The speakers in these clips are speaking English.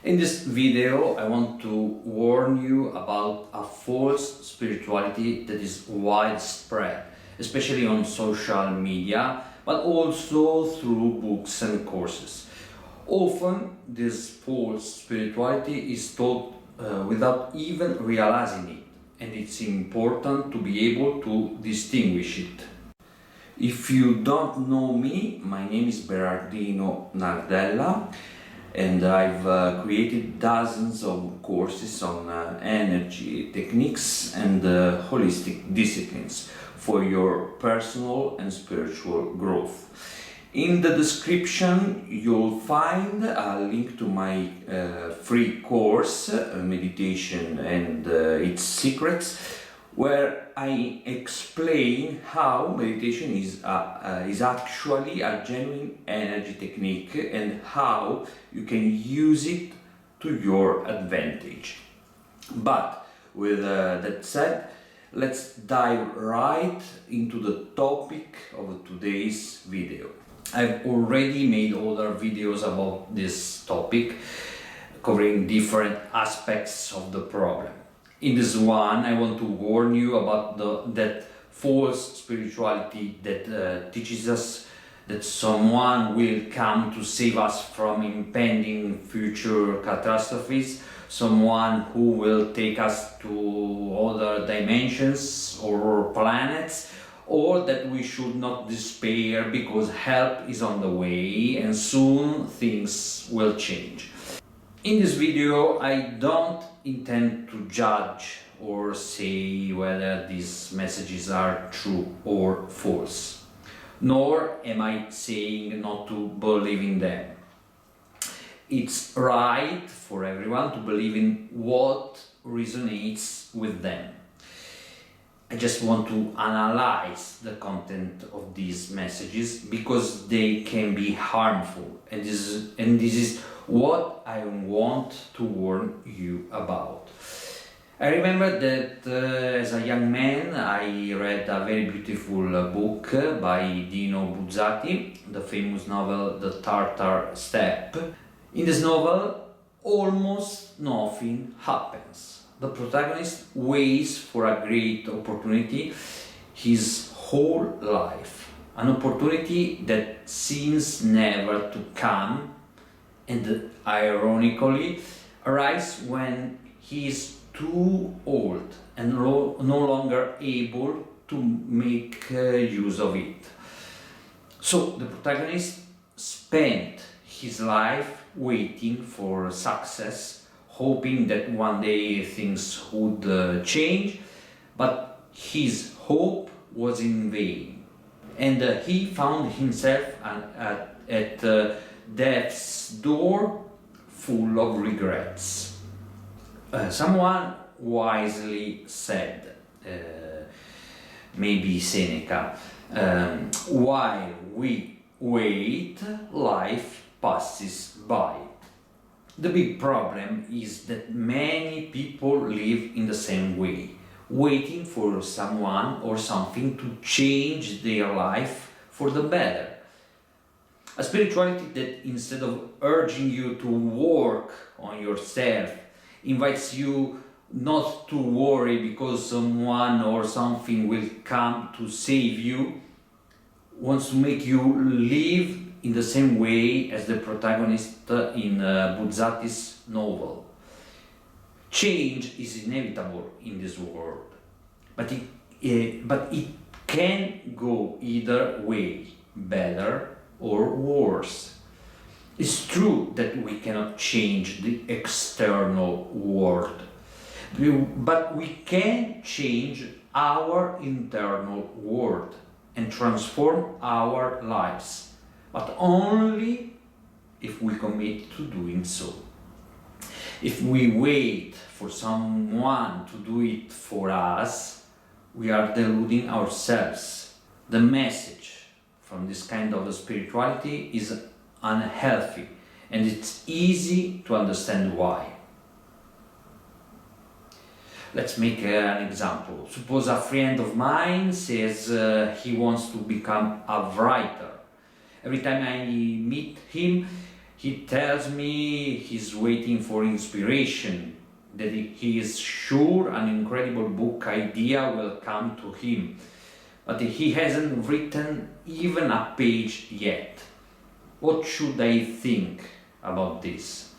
In this video, I want to warn you about a false spirituality that is widespread, especially on social media, but also through books and courses. Often, this false spirituality is taught without even realizing it, and it's important to be able to distinguish it. If you don't know me, my name is Berardino Nardella, and I've created dozens of courses on energy techniques and holistic disciplines for your personal and spiritual growth. In the description you'll find a link to my free course, Meditation and its Secrets, where I explain how meditation is actually a genuine energy technique and how you can use it to your advantage. But with that said, let's dive right into the topic of today's video. I've already made other videos about this topic, covering different aspects of the problem. In this one, I want to warn you about that false spirituality that teaches us that someone will come to save us from impending future catastrophes, someone who will take us to other dimensions or planets, or that we should not despair because help is on the way and soon things will change. In this video, I don't intend to judge or say whether these messages are true or false, nor am I saying not to believe in them. It's right for everyone to believe in what resonates with them. I just want to analyze the content of these messages because they can be harmful, and this is what I want to warn you about. I remember that as a young man I read a very beautiful book by Dino Buzzati, the famous novel The Tartar Steppe. In this novel, almost nothing happens. The protagonist waits for a great opportunity his whole life, an opportunity that seems never to come, and ironically arrives when he is too old and no longer able to make use of it. So the protagonist spent his life waiting for success, hoping that one day things would change, but his hope was in vain, and he found himself at death's door, full of regrets. Someone wisely said, maybe Seneca, while we wait, life passes by. The big problem is that many people live in the same way, waiting for someone or something to change their life for the better. A spirituality that, instead of urging you to work on yourself, invites you not to worry because someone or something will come to save you, wants to make you live in the same way as the protagonist in Buzzati's novel. Change is inevitable in this world, but it can go either way, better or worse. It's true that we cannot change the external world, but we can change our internal world and transform our lives, but only if we commit to doing so. If we wait for someone to do it for us, we are deluding ourselves. The message from this kind of spirituality is unhealthy, and it's easy to understand why. Let's make an example. Suppose a friend of mine says he wants to become a writer. Every time I meet him, He tells me he's waiting for inspiration, that he is sure an incredible book idea will come to him, but he hasn't written even a page yet. What should I think about this?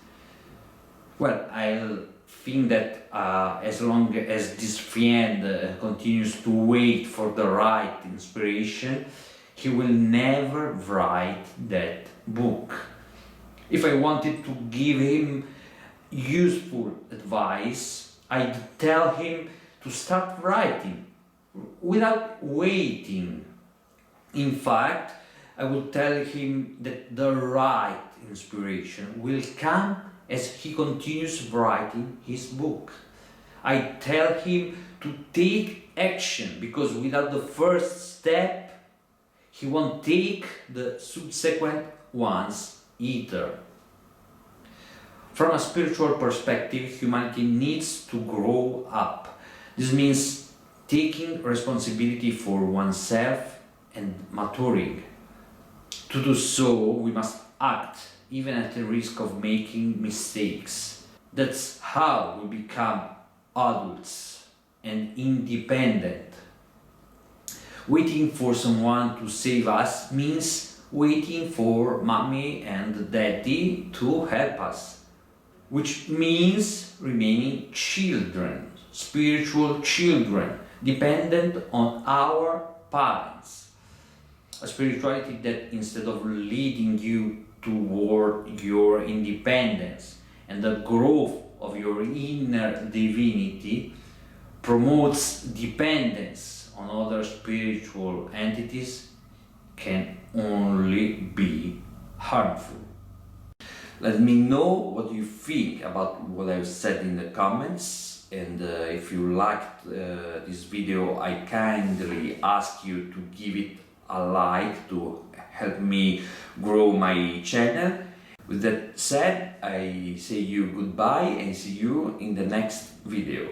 Well, I'll think that as long as this friend continues to wait for the right inspiration, he will never write that book. If I wanted to give him useful advice, I'd tell him to start writing without waiting. In fact, I would tell him that the right inspiration will come as he continues writing his book. I tell him to take action, because without the first step, he won't take the subsequent ones either. From a spiritual perspective, humanity needs to grow up. This means taking responsibility for oneself and maturing. To do so, we must act even at the risk of making mistakes. That's how we become adults and independent. Waiting for someone to save us means waiting for mommy and daddy to help us, which means remaining children, spiritual children, dependent on our parents. A spirituality that, instead of leading you toward your independence and the growth of your inner divinity, promotes dependence on other spiritual entities, can only be harmful. Let me know what you think about what I've said in the comments, and if you liked this video, I kindly ask you to give it a like to help me grow my channel. With that said, I say you goodbye and see you in the next video.